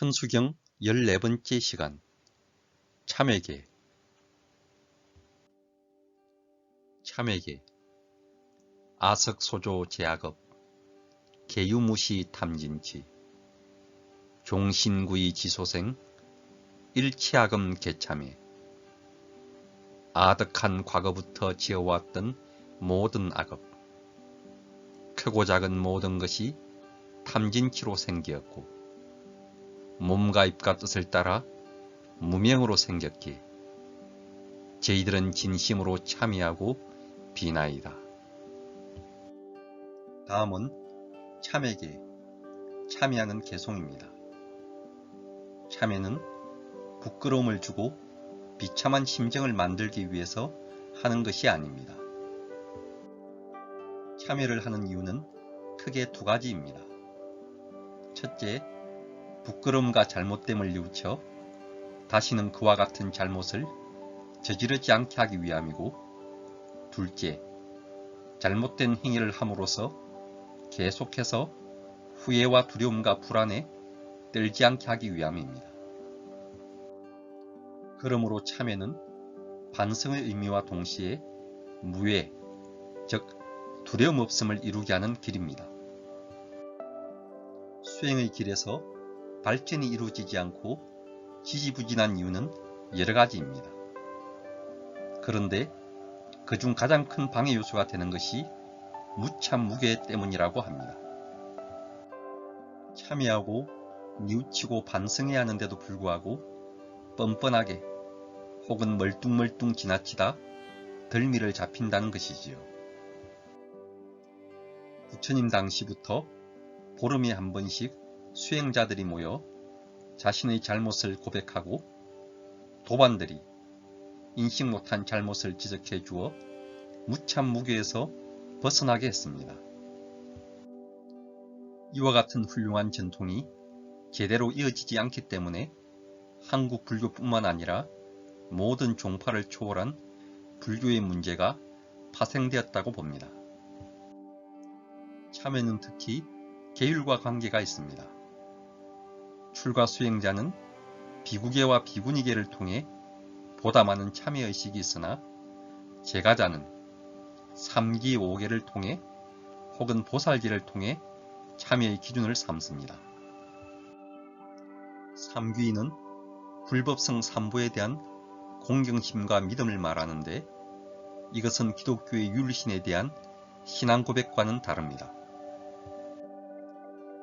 천수경 14번째 시간 참회계. 아석소조 제약업 계유무시 탐진치 종신구이 지소생 일치하금 개참회. 아득한 과거부터 지어왔던 모든 악업, 크고 작은 모든 것이 탐진치로 생기었고 몸과 입과 뜻을 따라 무명으로 생겼기에 저희들은 진심으로 참회하고 비나이다. 다음은 참회계, 참회하는 개송입니다. 참회는 부끄러움을 주고 비참한 심정을 만들기 위해서 하는 것이 아닙니다. 참회를 하는 이유는 크게 두 가지입니다. 첫째, 부끄러움과 잘못됨을 뉘우쳐 다시는 그와 같은 잘못을 저지르지 않게 하기 위함이고, 둘째, 잘못된 행위를 함으로써 계속해서 후회와 두려움과 불안에 떨지 않게 하기 위함입니다. 그러므로 참회는 반성의 의미와 동시에 무회, 즉 두려움 없음을 이루게 하는 길입니다. 수행의 길에서 발전이 이루어지지 않고 지지부진한 이유는 여러 가지입니다. 그런데 그중 가장 큰 방해 요소가 되는 것이 무참 무괴 때문이라고 합니다. 참회하고 뉘우치고 반성해야 하는데도 불구하고 뻔뻔하게 혹은 멀뚱멀뚱 지나치다 덜미를 잡힌다는 것이지요. 부처님 당시부터 보름에 한 번씩 수행자들이 모여 자신의 잘못을 고백하고 도반들이 인식 못한 잘못을 지적해 주어 무참무괴에서 벗어나게 했습니다. 이와 같은 훌륭한 전통이 제대로 이어지지 않기 때문에 한국 불교뿐만 아니라 모든 종파를 초월한 불교의 문제가 파생되었다고 봅니다. 참회는 특히 계율과 관계가 있습니다. 출가 수행자는 비구계와 비구니계를 통해 보다 많은 참회의식이 있으나 제가자는 3기 5계를 통해 혹은 보살계를 통해 참회의 기준을 삼습니다. 3귀는 불법성 삼보에 대한 공경심과 믿음을 말하는데, 이것은 기독교의 율신에 대한 신앙 고백과는 다릅니다.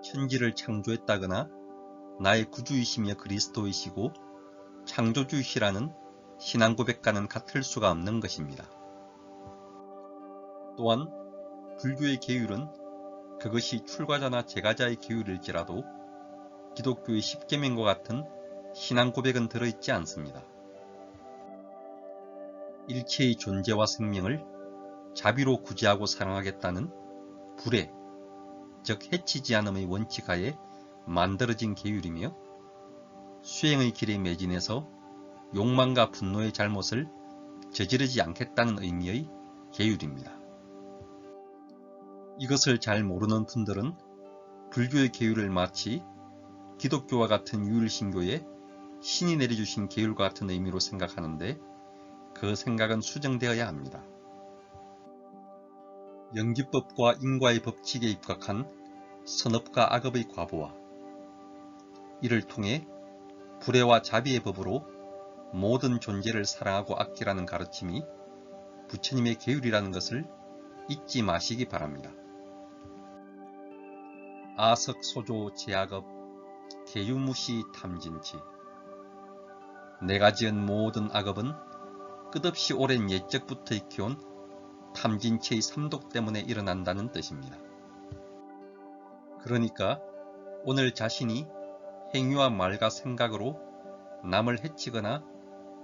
천지를 창조했다거나 나의 구주이시며 그리스도이시고 창조주이시라는 신앙 고백과는 같을 수가 없는 것입니다. 또한 불교의 계율은 그것이 출가자나 제가자의 계율일지라도 기독교의 십계명과 같은 신앙 고백은 들어있지 않습니다. 일체의 존재와 생명을 자비로 구제하고 사랑하겠다는 불의, 즉 해치지 않음의 원칙하에 만들어진 계율이며, 수행의 길에 매진해서 욕망과 분노의 잘못을 저지르지 않겠다는 의미의 계율입니다. 이것을 잘 모르는 분들은 불교의 계율을 마치 기독교와 같은 유일신교에 신이 내려주신 계율과 같은 의미로 생각하는데, 그 생각은 수정되어야 합니다. 영지법과 인과의 법칙에 입각한 선업과 악업의 과보와 이를 통해 불애와 자비의 법으로 모든 존재를 사랑하고 아끼라는 가르침이 부처님의 계율이라는 것을 잊지 마시기 바랍니다. 아석소조 제약업 계유무시 탐진치. 내가 지은 모든 악업은 끝없이 오랜 옛적부터 익혀온 탐진치의 삼독 때문에 일어난다는 뜻입니다. 그러니까 오늘 자신이 행위와 말과 생각으로 남을 해치거나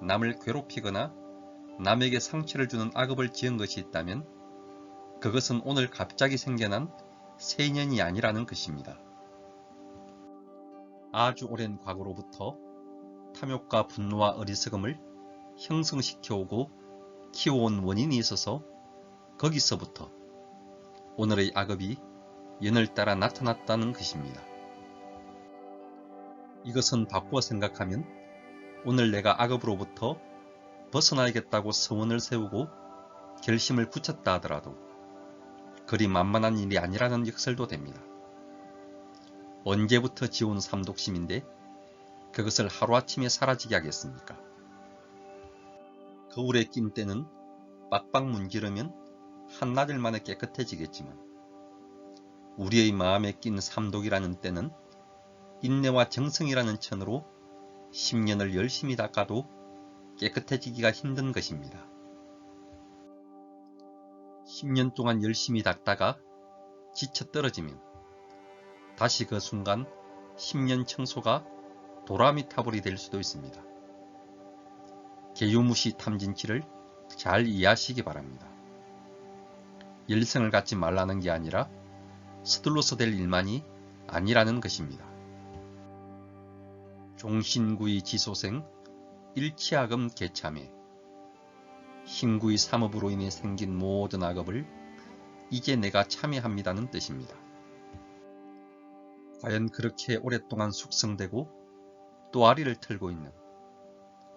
남을 괴롭히거나 남에게 상처를 주는 악업을 지은 것이 있다면 그것은 오늘 갑자기 생겨난 새 인연이 아니라는 것입니다. 아주 오랜 과거로부터 탐욕과 분노와 어리석음을 형성시켜오고 키워온 원인이 있어서 거기서부터 오늘의 악업이 연을 따라 나타났다는 것입니다. 이것은 바꾸어 생각하면 오늘 내가 악업으로부터 벗어나야겠다고 서원을 세우고 결심을 굳혔다 하더라도 그리 만만한 일이 아니라는 역설도 됩니다. 언제부터 지어온 삼독심인데 그것을 하루아침에 사라지게 하겠습니까? 거울에 낀 때는 빡빡 문지르면 한나절 만에 깨끗해지겠지만 우리의 마음에 낀 삼독이라는 때는 인내와 정성이라는 천으로 10년을 열심히 닦아도 깨끗해지기가 힘든 것입니다. 10년 동안 열심히 닦다가 지쳐 떨어지면 다시 그 순간 10년 청소가 도라미타불이 될 수도 있습니다. 개유무시 탐진치를 잘 이해하시기 바랍니다. 열성을 갖지 말라는 게 아니라 서둘러서 될 일만이 아니라는 것입니다. 종신구의 지소생 일치악음 개참해 신구의 삼업으로 인해 생긴 모든 악업을 이제 내가 참회합니다는 뜻입니다. 과연 그렇게 오랫동안 숙성되고 또 아리를 털고 있는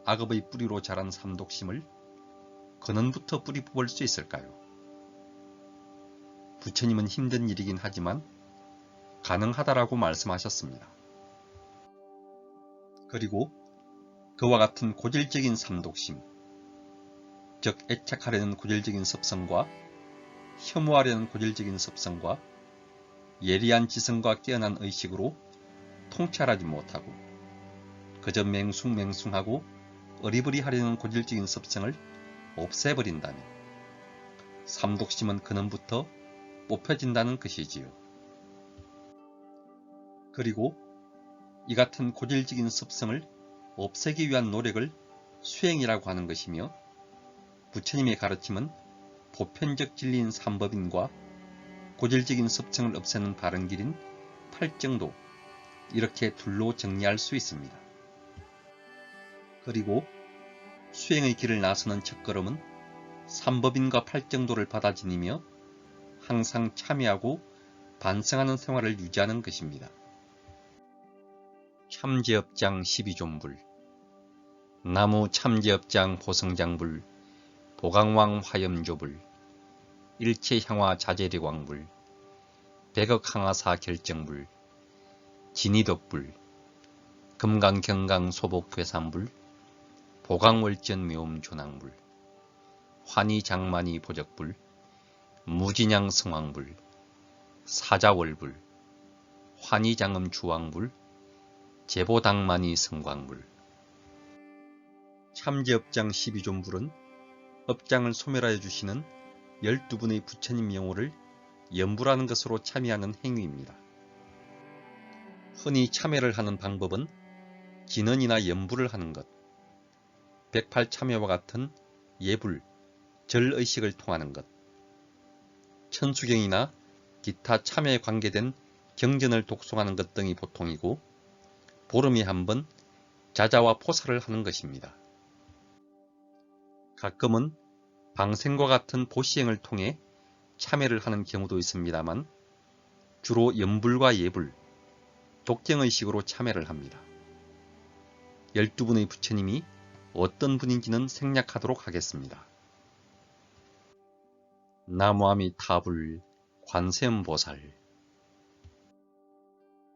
악업의 뿌리로 자란 삼독심을 근원부터 뿌리 뽑을 수 있을까요? 부처님은 힘든 일이긴 하지만 가능하다라고 말씀하셨습니다. 그리고 그와 같은 고질적인 삼독심, 즉 애착하려는 고질적인 습성과 혐오하려는 고질적인 습성과 예리한 지성과 깨어난 의식으로 통찰하지 못하고 그저 맹숭맹숭하고 어리버리하려는 고질적인 습성을 없애버린다면 삼독심은 근원부터 뽑혀진다는 것이지요. 그리고 이 같은 고질적인 습성을 없애기 위한 노력을 수행이라고 하는 것이며 부처님의 가르침은 보편적 진리인 삼법인과 고질적인 습성을 없애는 바른 길인 팔정도 이렇게 둘로 정리할 수 있습니다. 그리고 수행의 길을 나서는 첫걸음은 삼법인과 팔정도를 받아지니며 항상 참여하고 반성하는 생활을 유지하는 것입니다. 참제업장 12존불 나무 참제업장 보성장불 보강왕 화염조불 일체향화 자재리광불 백억항하사 결정불 진이덕불 금강경강 소복회삼불 보강월전 묘음조낭불 환희장만이 보적불 무진양 성왕불 사자월불 환희장음 주왕불 제보당만이 성광불 참제업장 12존불은 업장을 소멸하여 주시는 12분의 부처님 명호를 연불하는 것으로 참여하는 행위입니다. 흔히 참여를 하는 방법은 진언이나 연불을 하는 것, 108참여와 같은 예불, 절의식을 통하는 것, 천수경이나 기타 참여에 관계된 경전을 독송하는 것 등이 보통이고 보름에 한 번 자자와 포사를 하는 것입니다. 가끔은 방생과 같은 보시행을 통해 참여를 하는 경우도 있습니다만 주로 연불과 예불, 독경의식으로 참여를 합니다. 12분의 부처님이 어떤 분인지는 생략하도록 하겠습니다. 나무아미타불 관세음보살